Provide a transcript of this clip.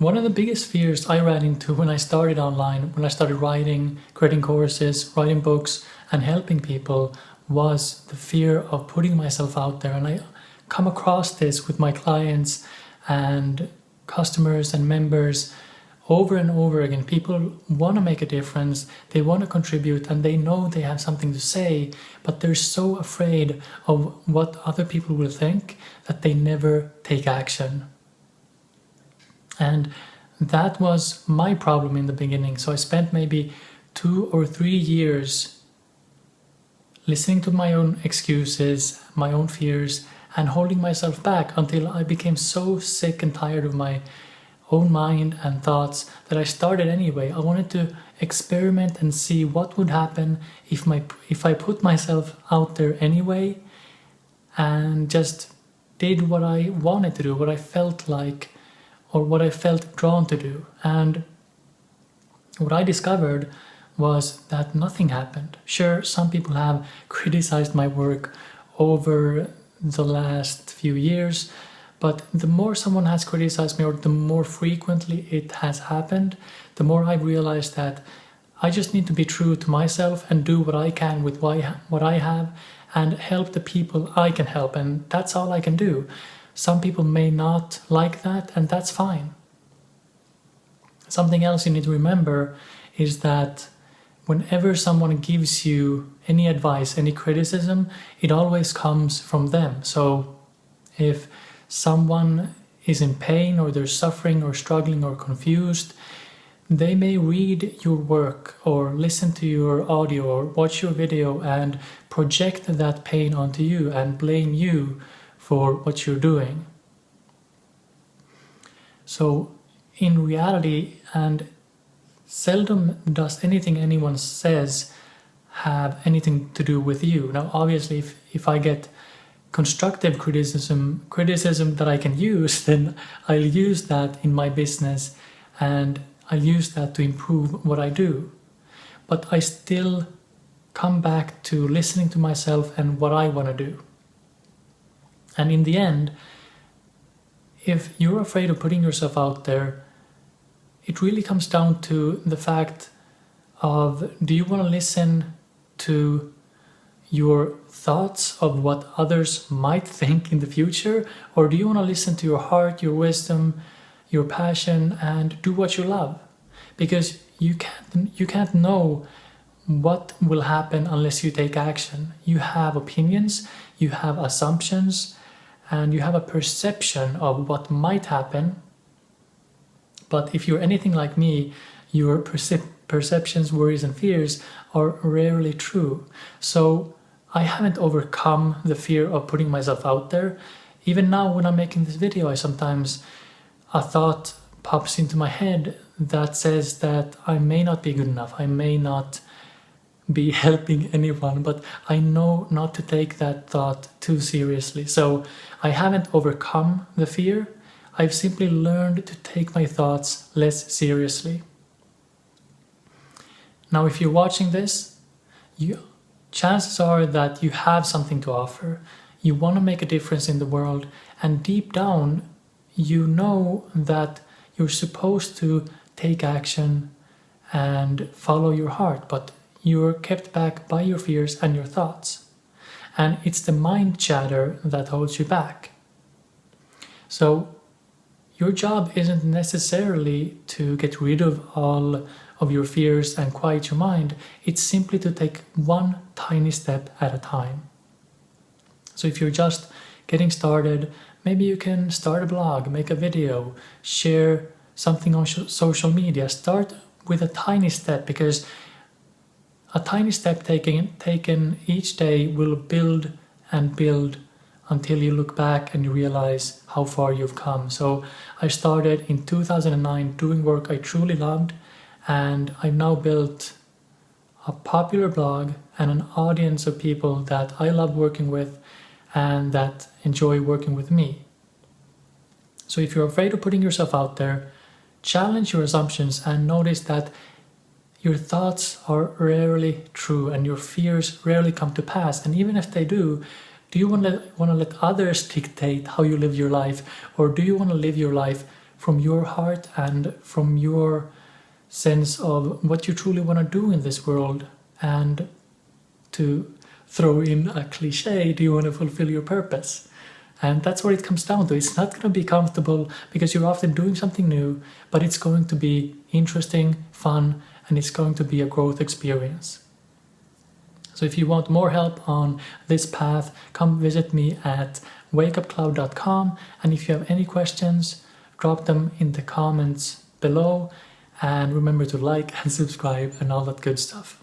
one of the biggest fears I ran into when I started online, when I started writing, creating courses, writing books, and helping people, was the fear of putting myself out there. And I come across this with my clients and customers and members over and over again. People want to make a difference, they want to contribute, and they know they have something to say, but they're so afraid of what other people will think that they never take action. And that was my problem in the beginning. So I spent maybe 2 or 3 years listening to my own excuses, my own fears, and holding myself back until I became so sick and tired of my own mind and thoughts that I started anyway. I wanted to experiment and see what would happen if I put myself out there anyway and just did what I wanted to do, what I felt like, or what I felt drawn to do. And what I discovered was that nothing happened. Sure, some people have criticized my work over the last few years, but the more someone has criticized me, or the more frequently it has happened, the more I realized that I just need to be true to myself and do what I can with what I have and help the people I can help, and that's all I can do. Some people may not like that, and that's fine. Something else you need to remember is that whenever someone gives you any advice, any criticism, it always comes from them. So if someone is in pain, or they're suffering or struggling or confused, they may read your work or listen to your audio or watch your video and project that pain onto you and blame you for what you're doing. So in reality, and seldom does anything anyone says have anything to do with you. Now obviously if I get constructive criticism that I can use, then I'll use that in my business and I'll use that to improve what I do. But I still come back to listening to myself and what I want to do. And in the end, if you're afraid of putting yourself out there, it really comes down to the fact of, do you want to listen to your thoughts of what others might think in the future, or do you want to listen to your heart, your wisdom, your passion, and do what you love? Because you can't know what will happen unless you take action. You have opinions, you have assumptions, and you have a perception of what might happen. But if you're anything like me, your perceptions, worries, and fears are rarely true. So I haven't overcome the fear of putting myself out there. Even now when I'm making this video, a thought pops into my head that says that I may not be good enough, I may not be helping anyone, but I know not to take that thought too seriously. So I haven't overcome the fear, I've simply learned to take my thoughts less seriously. Now if you're watching this, chances are that you have something to offer, you want to make a difference in the world, and deep down you know that you're supposed to take action and follow your heart, but you're kept back by your fears and your thoughts. And it's the mind chatter that holds you back. So your job isn't necessarily to get rid of all of your fears and quiet your mind. It's simply to take one tiny step at a time. So if you're just getting started, maybe you can start a blog, make a video, share something on social media. Start with a tiny step, because a tiny step taken each day will build and build until you look back and you realize how far you've come. So I started in 2009 doing work I truly loved, and I've now built a popular blog and an audience of people that I love working with and that enjoy working with me. So if you're afraid of putting yourself out there, challenge your assumptions and notice that your thoughts are rarely true and your fears rarely come to pass. And even if they do you want to let others dictate how you live your life, or do you want to live your life from your heart and from your sense of what you truly want to do in this world. And to throw in a cliche, do you want to fulfill your purpose? And that's what it comes down to. It's not going to be comfortable because you're often doing something new, but it's going to be interesting, fun, and it's going to be a growth experience. So if you want more help on this path, come visit me at wakeupcloud.com. And if you have any questions, drop them in the comments below. And remember to like and subscribe and all that good stuff.